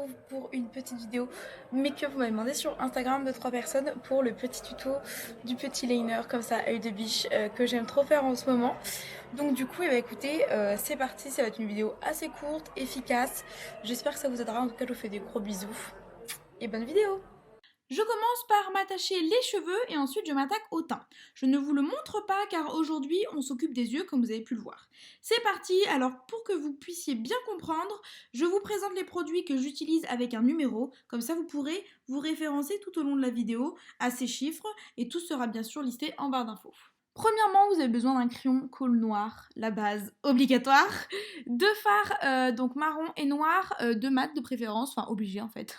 retrouve pour une petite vidéo make-up. Vous m'avez demandé sur Instagram de 3 personnes pour le petit tuto du petit liner comme ça, œil de biche, que j'aime trop faire en ce moment. Donc du coup, écoutez, c'est parti, ça va être une vidéo assez courte, efficace. J'espère que ça vous aidera, en tout cas je vous fais des gros bisous et bonne vidéo. Je commence par m'attacher les cheveux et ensuite je m'attaque au teint. Je ne vous le montre pas car aujourd'hui on s'occupe des yeux comme vous avez pu le voir. C'est parti, alors pour que vous puissiez bien comprendre, je vous présente les produits que j'utilise avec un numéro, comme ça vous pourrez vous référencer tout au long de la vidéo à ces chiffres et tout sera bien sûr listé en barre d'infos. Premièrement, vous avez besoin d'un crayon colle noir, la base obligatoire, deux fards donc marron et noir, deux mat de préférence, enfin obligé en fait,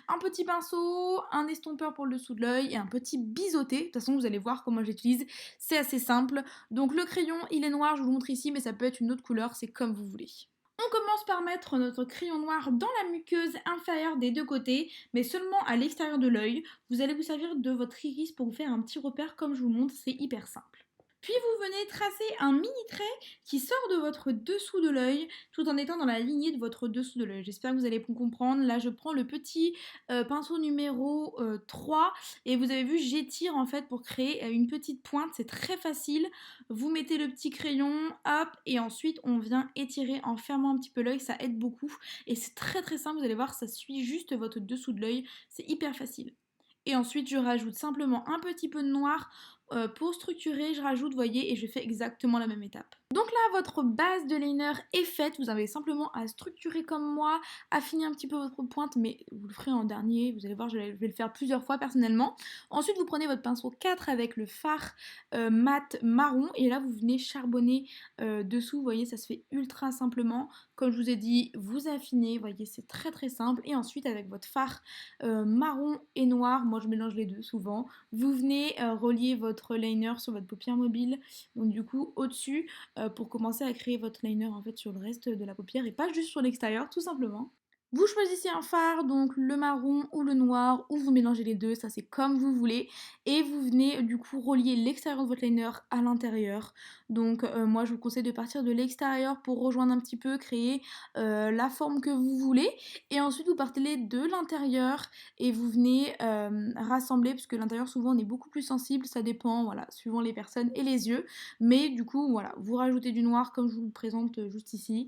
un petit pinceau, un estompeur pour le dessous de l'œil et un petit biseauté. De toute façon, vous allez voir comment j'utilise, c'est assez simple. Donc le crayon, il est noir, je vous le montre ici, mais ça peut être une autre couleur, c'est comme vous voulez. On commence par mettre notre crayon noir dans la muqueuse inférieure des deux côtés, mais seulement à l'extérieur de l'œil. Vous allez vous servir de votre iris pour vous faire un petit repère comme je vous montre, c'est hyper simple. Puis vous venez tracer un mini trait qui sort de votre dessous de l'œil tout en étant dans la lignée de votre dessous de l'œil. J'espère que vous allez comprendre. Là, je prends le petit pinceau numéro 3 et vous avez vu, j'étire en fait pour créer une petite pointe. C'est très facile. Vous mettez le petit crayon, hop, et ensuite on vient étirer en fermant un petit peu l'œil. Ça aide beaucoup et c'est très très simple. Vous allez voir, ça suit juste votre dessous de l'œil. C'est hyper facile. Et ensuite, je rajoute simplement un petit peu de noir pour structurer. Je rajoute, voyez, et je fais exactement la même étape. Donc là, votre base de liner est faite. Vous avez simplement à structurer comme moi, affiner un petit peu votre pointe, mais vous le ferez en dernier. Vous allez voir, je vais le faire plusieurs fois personnellement. Ensuite, vous prenez votre pinceau 4 avec le fard mat marron. Et là, vous venez charbonner dessous. Vous voyez, ça se fait ultra simplement. Comme je vous ai dit, vous affinez. Vous voyez, c'est très très simple. Et ensuite, avec votre fard marron et noir, moi je mélange les deux souvent, vous venez relier votre liner sur votre paupière mobile, donc du coup au-dessus, pour commencer à créer votre liner en fait sur le reste de la paupière et pas juste sur l'extérieur tout simplement. Vous choisissez un fard, donc le marron ou le noir, ou vous mélangez les deux, ça c'est comme vous voulez. Et vous venez du coup relier l'extérieur de votre liner à l'intérieur. Donc moi je vous conseille de partir de l'extérieur pour rejoindre un petit peu, créer la forme que vous voulez. Et ensuite vous partez de l'intérieur et vous venez rassembler, parce que l'intérieur souvent on est beaucoup plus sensible, ça dépend, voilà, suivant les personnes et les yeux. Mais du coup voilà, vous rajoutez du noir comme je vous le présente juste ici,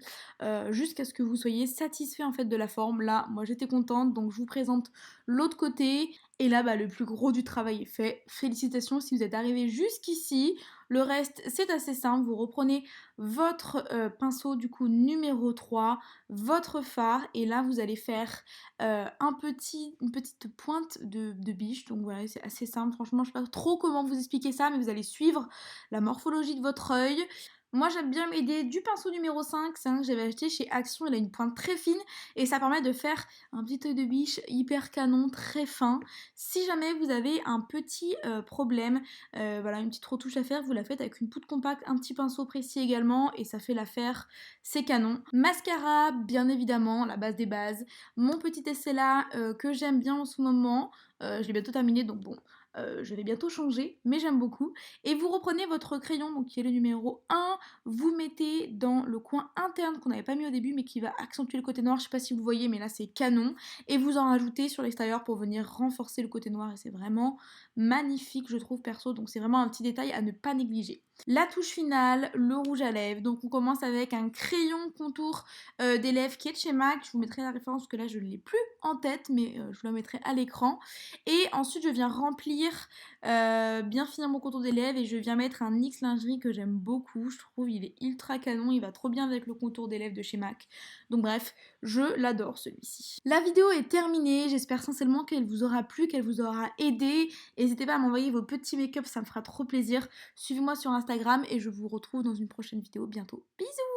jusqu'à ce que vous soyez satisfait en fait de la forme. Là, moi j'étais contente, donc je vous présente l'autre côté. Et là, le plus gros du travail est fait. Félicitations si vous êtes arrivé jusqu'ici. Le reste, c'est assez simple. Vous reprenez votre pinceau du coup numéro 3, votre fard, et là vous allez faire une petite pointe de biche. Donc voilà, c'est assez simple. Franchement, je ne sais pas trop comment vous expliquer ça, mais vous allez suivre la morphologie de votre œil. Moi j'aime bien m'aider du pinceau numéro 5, c'est un que j'avais acheté chez Action, il a une pointe très fine et ça permet de faire un petit œil de biche hyper canon, très fin. Si jamais vous avez un petit problème, voilà, une petite retouche à faire, vous la faites avec une poudre compacte, un petit pinceau précis également et ça fait l'affaire, c'est canon. Mascara, bien évidemment, la base des bases. Mon petit essai là que j'aime bien en ce moment, je l'ai bientôt terminé donc bon, je vais bientôt changer, mais j'aime beaucoup. Et vous reprenez votre crayon, donc qui est le numéro 1, vous mettez dans le coin interne qu'on n'avait pas mis au début, mais qui va accentuer le côté noir, je sais pas si vous voyez, mais là c'est canon. Et vous en rajoutez sur l'extérieur pour venir renforcer le côté noir, et c'est vraiment magnifique, je trouve, perso, donc c'est vraiment un petit détail à ne pas négliger. La touche finale, le rouge à lèvres. Donc on commence avec un crayon contour des lèvres qui est de chez MAC. Je vous mettrai la référence parce que là je ne l'ai plus en tête, mais je vous la mettrai à l'écran. Et ensuite je viens remplir, bien finir mon contour des lèvres et je viens mettre un NYX lingerie que j'aime beaucoup. Je trouve il est ultra canon, il va trop bien avec le contour des lèvres de chez MAC. Donc bref, je l'adore celui-ci. La vidéo est terminée, j'espère sincèrement qu'elle vous aura plu, qu'elle vous aura aidé. N'hésitez pas à m'envoyer vos petits make-up, ça me fera trop plaisir. Suivez-moi sur Instagram et je vous retrouve dans une prochaine vidéo bientôt. Bisous!